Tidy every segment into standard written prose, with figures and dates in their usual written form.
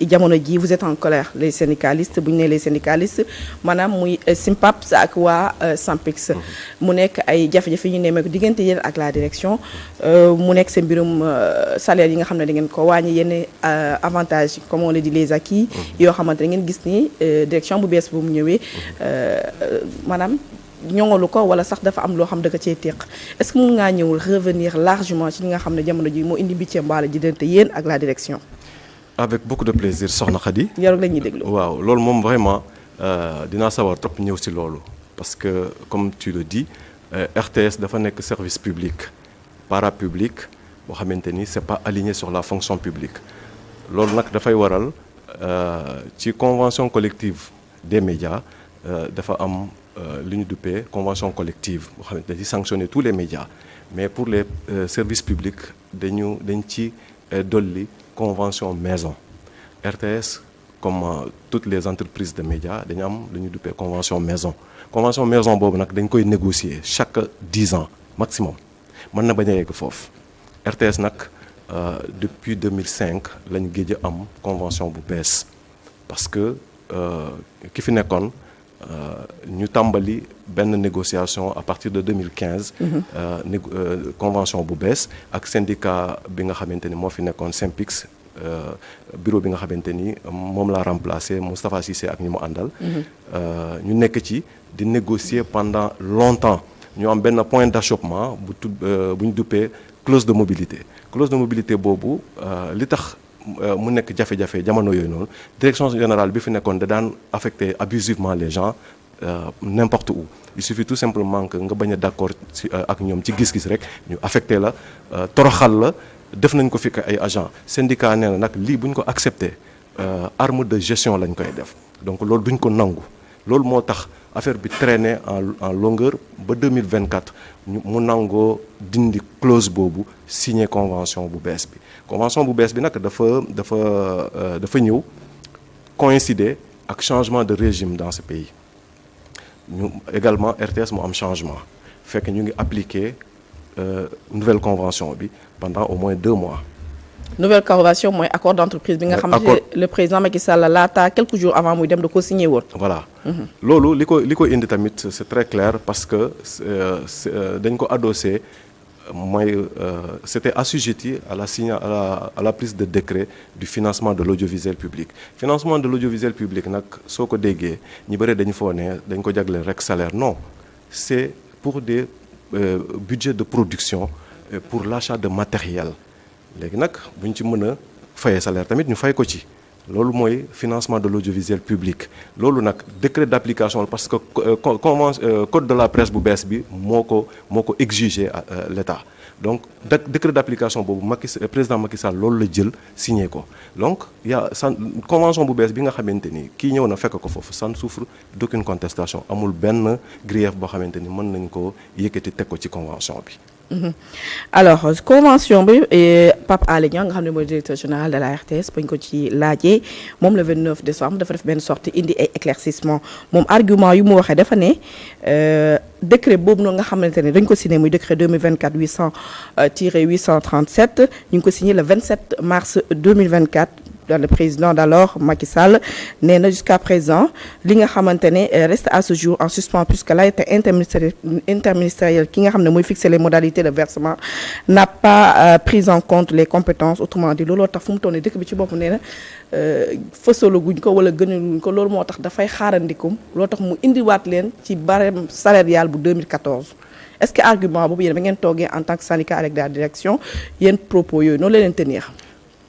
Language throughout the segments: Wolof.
jamono ji vous êtes en colère les syndicalistes bu ñu nee les syndicalistes maanaam muy SYNPAPS ak waa SYNPICS mu nekk ay jafe-jafe ñu nemmeeku diggante yéen ak la direction mu nekk seen mbirum salaire yi nga xam ne da ngeen ko wàññi yenn avantage comme on le dit les acquis yoo xamante ne ngeen gis ni direction bu bees bu mu ñëwee maanaam ñoŋalu ko wala sax dafa am loo xam da nga cee téq est-ce que mun ngaa ñëw revenir largement ci li nga xam ne jamono ji moo indi mbicce mbaala ji diggante yéen ak la direction. avec beaucoup de plaisir soxna Khady. yow la ñuy déglu. waaw loolu moom vraiment dinaa sawar trop ñëw si loolu parce que comme tu le dis RTS dafa nekk service public parapublic boo xamante ni c'est pas aligné sur la fonction publique loolu nag dafay waral ci convention collective des médias dafa am li ñu duppee convention collective boo xamante ni sanctionner tous les médias mais pour les services publics dañ ci dolli convention maison RTS comme toutes les entreprises de médias dañu am lu ñu duppee convention maison boobu nag dañ koy négocier chaque 10 ans maximum mën na bañ a yegg foofu RTS nag depuis 2005 lañ géej a am convention bu bees parce que ki fi nekkoon ñu tàmbali benn négociation à partir de 2015 convention bu bees ak syndicat bi nga xamante ni moo fi nekkoon SYNPICS bureau bi nga xamante ni moom laa remplacé Moustapha Cissé ak ñi mu àndal ñu nekk ci di négocier pendant longtemps ñu am benn point d'achoppement bu ñu duppee clause de mobilité boobu li tax mu nekk jafe-jafe jamono yooyu noonu direction générale bi fi nekkoon da daan affecter abusivement les gens n'importe où il suffit tout simplement que nga bañ a d'accord ak ñoom ci gis-gis rek ñu affecté la toroxal la def nañ ko fi ay agent syndicat nee na nag lii bu ñu ko accepté arme de gestion lañ koy def donc loolu duñ ko nangu loolu moo tax affaire bi traîné en longueur ba 2024 mu nangoo dindi clause boobu signé convention bu bees bi nag dafa ñëw coïncider ak changement de régime dans ce pays ñu également RTS mu am changement fekk ñu ngi appliquer nouvelle convention bi pendant au moins 2 mois. nouvelle convention mooy accord d'entreprise bi nga xam ne le président Macky Sall laata quelques jours avant muy dem da ko signé woon. voilà loolu li ko indi tamit c'est très clair parce que dañ ko adossé mooy c'était assujetti à la prise de décret du financement de l'audiovisuel public financement de l'audiovisuel public nag soo ko déggee ñi bëri dañu foo ne dañ ko jagleel rek salaire non c'est pour des budgets de production pour l'achat de matériel léegi nag bu ñu ci mën a fayee salaire tamit ñu fay ko ci loolu mooy financement de l'audiovisuel public loolu nag décret d'application parce que code de la presse bu bees bi moo ko exiger l'État donc décret d'application boobu président Macky Sall loolu la jël signé ko donc convention bu bees bi nga xamante ni kii ñëw na fekk ko foofu ça ne souffre d'aucune contestation amul benn grief boo xamante ni mën nañ ko yëkkati teg ko ci convention bi. alors convention bi Pape Alé Niang nga xam ne mooy directeur général de la RTS bañ ko ci laajee moom le 29 décembre dafa def benn sortie indi ay éclaircissement moom argument yu mu waxee dafa ne décret boobu noonu nga xamante ne dañ ko signé muy décret 2024 800-837 ñu ngi ko signé le 27 mars 2024 le président d'alors Macky Sall nee na jusqu'à présent li nga xamante ne reste à ce jour en suspens puisque l'arrêté interministériel ki nga xam ne mooy fixer les modalités de versement n'a pas pris en compte les compétences autrement dit looloo tax fu mu toll nii dëkk bi ci bopp nee na fësalaguñ ko wala gënaluñ ko loolu moo tax dafay xaarandikum loolu tax mu indiwaat leen ci barème salarial bu 2014 est-ce que argument boobu yéen ba ngeen toogee en tant que syndicat avec la direction yéen propos yooyu noonu la leen tenir.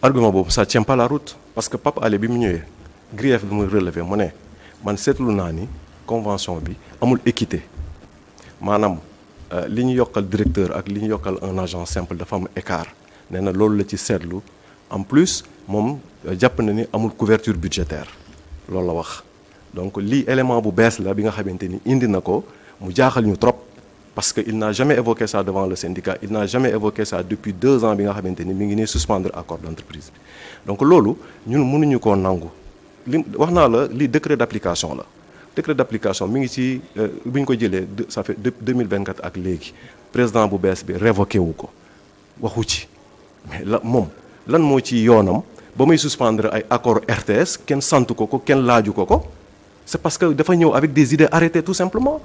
argument boobu ça tient pas la route parce que Pape Alé bi mu ñëwee grief bi muy relever mu ne man seetlu naa ni convention bi amul équité maanaam li ñu yokkal directeur ak li ñu yokkal un agent simple dafa am écart nee na loolu la ci seetlu en plus moom jàpp na ni amul couverture budgétaire loolu la wax donc lii élément bu bees la bi nga xamante ni indi na ko mu jaaxal ñu trop parce que il n'a jamais évoqué ça devant le syndicat il n'a jamais évoqué ça depuis 2 ans bi nga xamante ni mi ngi nii suspendre accord d'entreprise bi donc loolu ñun mënuñu koo nangu li wax naa la lii décret d'application la décret d'application mi ngi ci bi ñu ko jëlee ça fait 2024 ak léegi président bu bees bi révoqué wu ko waxu ci mais moom lan moo ci yoonam ba muy suspendre ay accord RTS kenn sant ko kenn laaju ko c'est parce que dafa ñëw avec des idées arrêtées tout simplement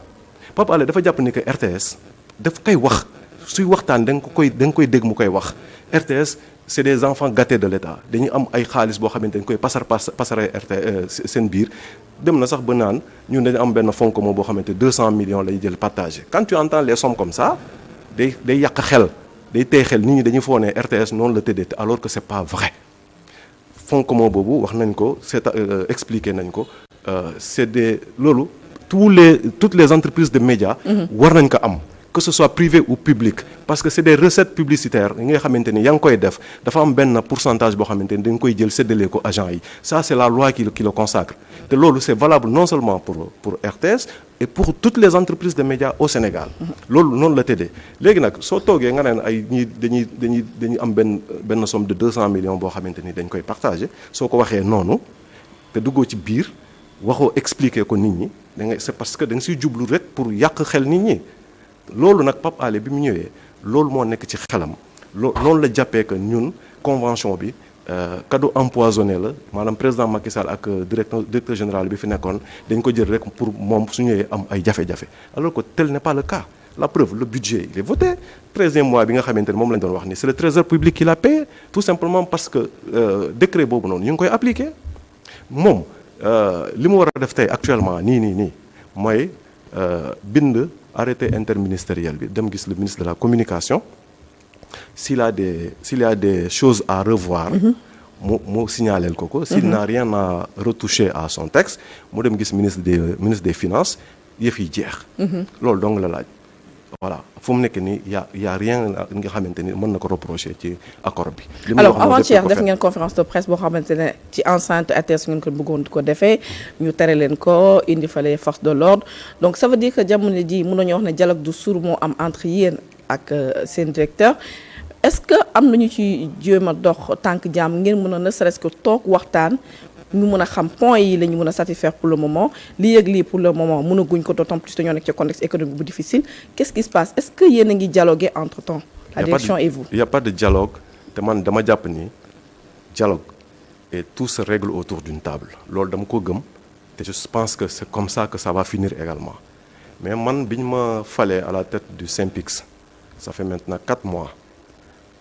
Pape Alé dafa jàpp ni que RTS daf koy wax suy waxtaan da nga koy dégg mu koy wax RTS c'est des enfants gâtés de l'État dañuy am ay xaalis boo xamante dañ koy pasare RTS seen biir dem na sax ba naan ñun dañu am benn fonds commun boo xamante 200 millions lay jël partagé quand tu entends les sommes comme ça day yàq xel day tey xel nit ñi dañuy foog ne RTS noonu la tëddee alors que c'est pas vrai fonds commun boobu wax nañ ko expliqué nañ ko c'est loolu toutes les entreprises de médias war nañ ko am que ce soit privé ou public parce que c'est des recettes publicitaires yi nga xamante ni yaa ngi koy def dafa am benn pourcentage boo xamante ni dañ koy jël séddale ko agent yi ça c'est la loi qui le consacre te loolu c'est valable non seulement pour RTS et pour toutes les entreprises de médias au Sénégal loolu noonu la tëddee léegi nag soo toogee nga neen ay ñi dañuy am benn somme de 200 millions boo xamante ni dañ koy partager soo ko waxee noonu te duggoo ci biir waxoo expliquer ko nit ñi da nga c'est parce que da nga siy jublu rek pour yàq xel nit ñi loolu nag Pape Alé bi mu ñëwee loolu moo nekk ci xelam loolu la jàppee que ñun convention bi cadeau empoisonné la maanaam président Macky Sall ak directeur général bi fi nekkoon dañ ko jël rek pour moom su ñëwee am ay jafe-jafe alors que tel n'est pas le cas la preuve le budget il est voté 13e mois bi nga xamante ne moom lañ doon wax ni c'est le trésor public qui l'a payé tout simplement parce que décret boobu noonu ñu ngi koy appliqué moom li mu war a def tey actuellement nii mooy bind arrêté interministériel bi dem gis le ministre de la communication s'il y a des choses à revoir mu signaleel ko s'il n'a rien à retoucher à son texte mu dem gis ministre des finances yëf yi jeex loolu dong la laaj voilà fu mu nekk nii y a rien nga xamante ni mën na ko reprocher ci accord bi. alors avant-hier def ngeen conférence de presse boo xamante ne ci enceinte RTS ngeen ko bëggoon ko defee ñu tere leen ko indi fa les forces de l'ordre donc ça veut dire que jamono ji mën nañu wax ne dialogue du sourd moo am entre yéen ak seen directeur est-ce que am nañu ci jéem a dox tànk jàmm ngeen mën a ne serait-ce que toog waxtaan. ñu mën a xam points yi la ñu mën a satisfaire pour le moment lii ak lii pour le moment mën a guñ ko d'autant plus dañoo nekk ci contexte économique bu difficile qu'est-ce qui se passe est-ce que yéen a ngi dialoguer entre-temps la direction et vous. Il y a pas de dialogue te man dama jàpp ni dialogue et tout se règle autour d'une table loolu dama ko gëm te je pense que c'est comme ça que ça va finir également mais man bi ñu ma falee à la tête du SYNPICS ça fait maintenant 4 mois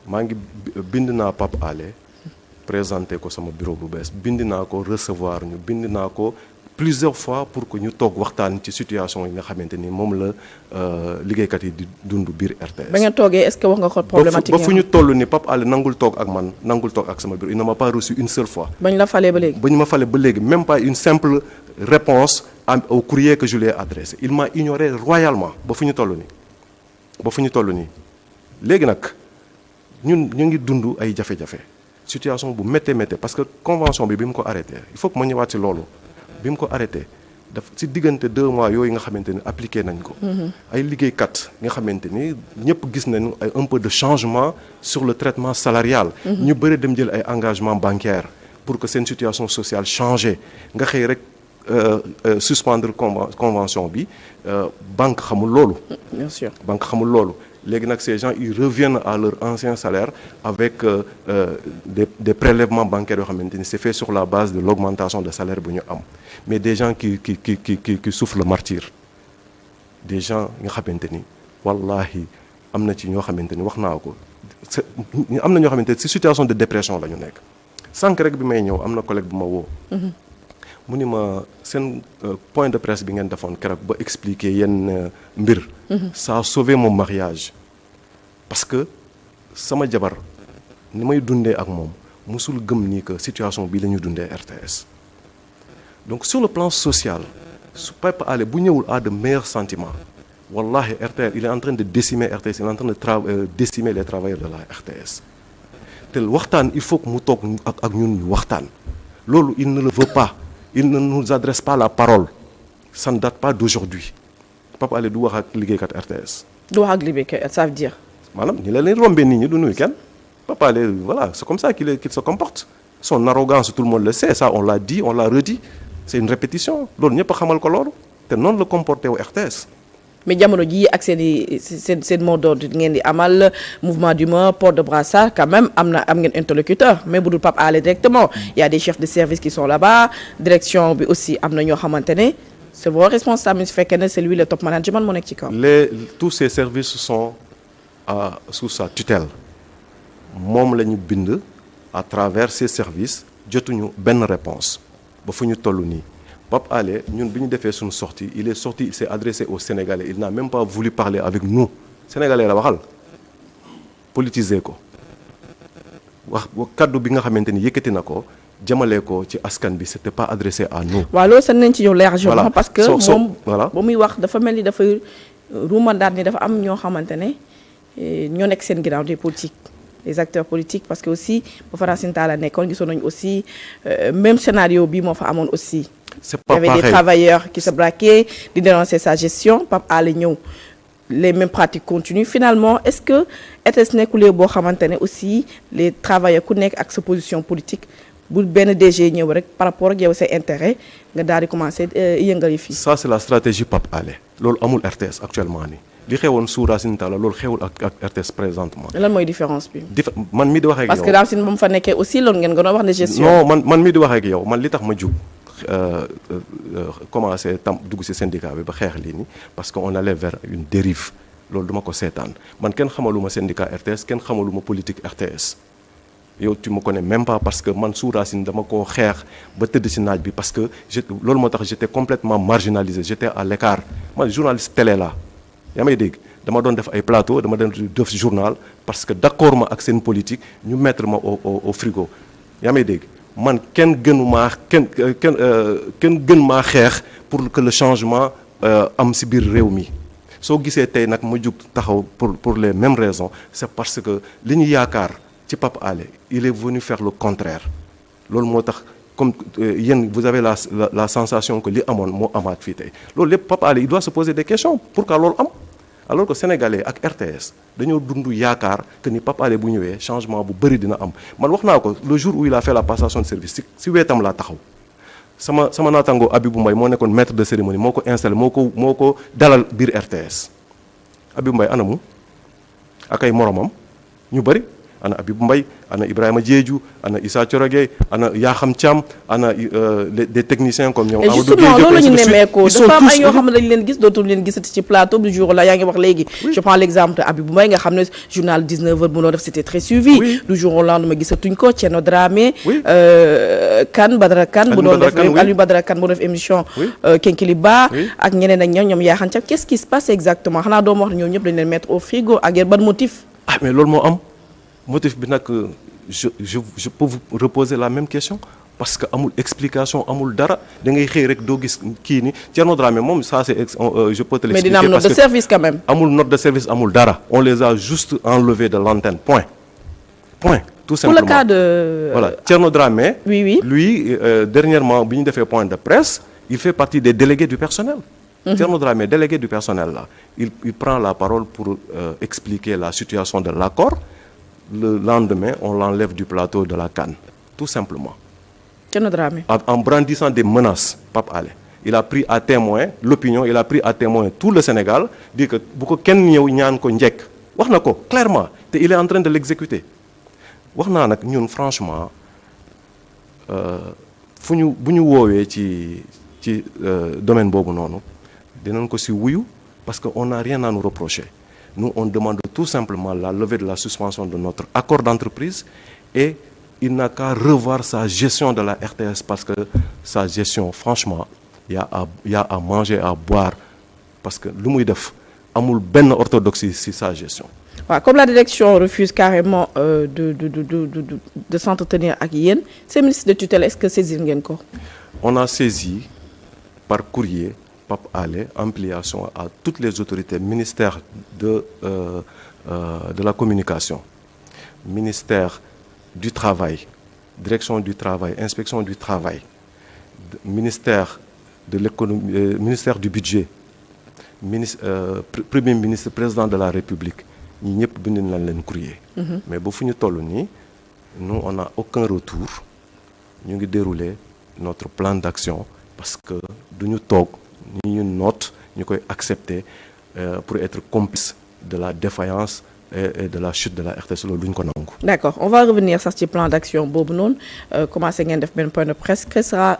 maa ngi bind naa Pape Alé présenté ko sama bureau bu bees bind naa ko recevoir ñu bind naa ko plusieurs fois pour que ñu toog waxtaan ci situation yi nga xamante ni moom la liggéeykat yi di dund biir RTS. ba ngeen toogee est-ce que wax nga ko problématique ba fu ñu toll ni Pape Alé nangul toog ak man nangul toog ak sama bureau il ne m'a pas reçu une seule fois. bañ la falee ba léegi. bañ ma falee ba léegi même pas une simple réponse au courrier que je lui ai adressé il m'a ignoré royalement ba fu ñu toll nii léegi nag ñun ñu ngi dund ay jafe-jafe. situation bu méttee parce que convention bi mu ko arrêté il faut que ma ñëwaat ci loolu bi mu ko arrêté daf ci diggante 2 mois yooyu nga xamante ni appliqué nañ ko. ay liggéeykat nga xamante ni ñëpp gis nañu ay un peu de changement sur le traitement salarial. ñu bëri dem jël ay engagements bancaires pour que seen situation sociale change nga xëy rek suspendre convention bi banque xamul loolu. bien sûr banque xamul loolu. léegi nag ces gens ils reviennent à leur ancien salaire avec des prélèvements bancaires yoo xamante ni c'est fait sur la base de l'augmentation de salaire bu ñu am mais des gens qui souffrent le martyre des gens nga xamante ni wallahi am na ci ñoo xamante ni wax naa ko am na ñoo xamante ni ci situation de dépression la ñu nekk sànq rek bi may ñëw am na collègue bu ma woo mu ni ma seen point de presse bi ngeen defoon keroog ba expliquer yenn mbir ça a sauvé mon mariage parce que sama jabar ni may dundee ak moom musul gëm ni que situation bii la ñu dundee RTS donc sur le plan social su Pape Alé bu ñëwul à de meilleurs sentiments wallahi RTS il est en train de décimer RTS il est en train de décimer les travailleurs de la RTS te waxtaan il faut que mu toog ak ñun ñu waxtaan loolu il ne le veut pas il ne nous adresse pas la parole ça ne date pas d'aujourd'hui Pape Alé du wax ak liggéeykat RTS. du wax ak liggéeykat ça veut dire. maanaam ni la leen rombee nit ñi du nuyu kenn Pape Alé voilà c'est comme ça qu'il se comporte son arrogance tout le monde le sait ça on l'a dit on l'a redit c'est une répétition loolu ñëpp xamal ko loolu te noonu la comporté wu RTS mais jamono ji ak seen mot d'ordre ngeen di amal mouvement d'humeur port de brassard quand même am ngeen interlocuteur mais bu dul Pape Alé directement il y a des chefs de service qui sont là-bas direction bi aussi am na ñoo xamante ne c'est vos responsables su fekkee ne c'est lui le top management moo nekk ci kaw. tous ces services sont sous sa tutelle moom la ñu bind à travers ces services jotuñu benn réponse ba fu ñu toll nii. Pape Alé ñun bi ñu defee suñu sortie il est sorti il s'est adressé aux Sénégalais il n'a même pas voulu parler avec nous Sénégalais la waxal politiser ko wax kaddu bi nga xamante ni yëkkati na ko jëmale ko ci askan bi c'était pas adressé à nous. waaw loolu sax nañ ci ñëw largement. voilà parce que moom voilà ba muy wax dafa mel ni dafa ruumandaat ni dafa am ñoo xamante ne ñoo nekk seen ginnaaw des politiques. les acteurs politiques parce que aussi ba fa Racine Talla nekkoon gisoon nañu aussi même scénario bi moo fa amoon aussi. c'est pas pareil. Il y avait des travailleurs qui se braquaient di dénoncer sa gestion Pape Alé ñëw les mêmes pratiques continuent finalement est-ce que ETS nekkulee boo xamante ne aussi les travailleurs ku nekk ak sa position politique bu benn DG ñëw rek par rapport ak yow say intérêt nga daal di commencer yëngal yi fii. ça c'est la stratégie Pape Alé loolu amul RTS actuellement nii. li xewoon sous Racine Talla loolu xewul ak RTS présentement. lan mooy différence bi. man mi di wax ak yow parce que Racine ba mu fa nekkee aussi loolu ngeen gën a wax ne gestion. non man mi di wax ak yow man li tax ma jug commencé dugg ci syndicat bi ba xeex lii nii parce que on allait vers une dérive loolu duma ko seetaan man kenn xamaluma syndicat RTS kenn xamaluma politique RTS. yow tu me connais même pas parce que man sous Racine dama koo xeex ba tëdd ci naaj bi parce que loolu moo tax j'étais complètement marginalisé j'étais à l'écart man journaliste télé la yaa may dégg dama doon def ay plateau dama doon def journal parce que d'accord ma ak seen politique ñu mettre ma au frigo yaa may dégg man kenn gën maa xeex pour que le changement am ci biir réew mi soo gisee tey nag ma jug taxaw pour les mêmes raisons c'est parce que li ñu yaakaar ci Pape Alé il est venu faire le contraire loolu moo tax comme yéen vous avez la sensation que li amoon moo amaat fii tey loolu lépp Pape Alé il doit se poser des questions pourquoi loolu am alors que sénégalais ak RTS dañoo dund yaakaar que ni Pape Alé bu ñëwee changement bu bëri dina am man wax naa ko le jour où il a fait la passation de service si weetam laa taxaw sama naataango Abibou Mbaye moo nekkoon maître de cérémonie moo ko installé moo ko dalal biir RTS Abibou Mbaye anamu ak ay moromam ñu bëri ana Abibou Mbaye ana Ibrahima Diédhiou ana Issa Thioro Gueye ana Yakham Thiam ana des techniciens comme ñoom. Amadou Gueye loolu la ñu nemmeekoo dafa am ay yoo xam ne dañu leen gis dootul leen gisati ci plateau du jour là yaa ngi wax léegi. je prends l'exemple de Abibou Mbaye nga xam ne journal 19h bu noo def c'était très suivi. du jour au lendemain gisatuñ ko Thierno Dramé. Kane Badara Kane bu doon def Aliou Badara Kane bu doon def émission. Kenkiliba. ak ñeneen ak ñoom Yakham Thiam qu'est-ce qui se passe exactement xanaa doo ma wax ne ñoom ñëpp dañu leen mettre au frigo ak yéen ban motif. ah mais loolu moo am. motif bi nag je peux vous reposer la même question parce que amul explication amul dara da ngay xëy rek doo gis kii ni Thierno Dramé moom ça c'est je peux te l'expliquer. mais dina am note de service quand même. amul note de service amul dara on les a juste enlevés de l'antenne point tout simplement. pour le cas de. voilà Thierno Dramé. oui lui dernièrement bi ñu defee point de presse il fait partie des délégués du personnel. Thierno Dramé délégué du personnel là il prend la parole pour expliquer la situation de l'accord. Le lendemain, on l'enlève du plateau de la CAN, tout simplement. Thierno Dramé. En brandissant des menaces, Pape Alé. Il a pris à témoin l'opinion, il a pris à témoin tout le Sénégal, dit que bu ko kenn ñëw ñaan ko njëkk wax na ko clairement te il est en train de l'exécuter. wax naa nag ñun franchement bu ñu woowee ci domaine boobu noonu dinañ ko ci wuyu parce que on n'a rien à nous reprocher. Nous, on demande tout simplement la levée de la suspension de notre accord d'entreprise et il n'a qu'à revoir sa gestion de la RTS parce que sa gestion, franchement, il y a à manger, à boire parce que lu muy def amul benn orthodoxie ci sa gestion. waaw comme la direction refuse carrément de s'entretenir ak yéen ces ministres de tutelle est-ce que saisir ngeen ko. On a saisi par courrier Pape Alé ampliation à toutes les autorités ministère de la communication ministère du travail direction du travail inspection du travail ministère de l'économie ministère du budget premier ministre président de la République ñi ñëpp bind nañ leen courrier mais ba fu ñu toll nii nous on n'a aucun retour ñu ngi dérouler notre plan d'action parce que duñu toog ni ñu note ñu koy accepter pour être complice de la défaillance et de la chute de la RTS loolu duñ ko nangu. D'accord, on va revenir sax ci plan d'action boobu noonu commencé ngeen def benn point de presse que sera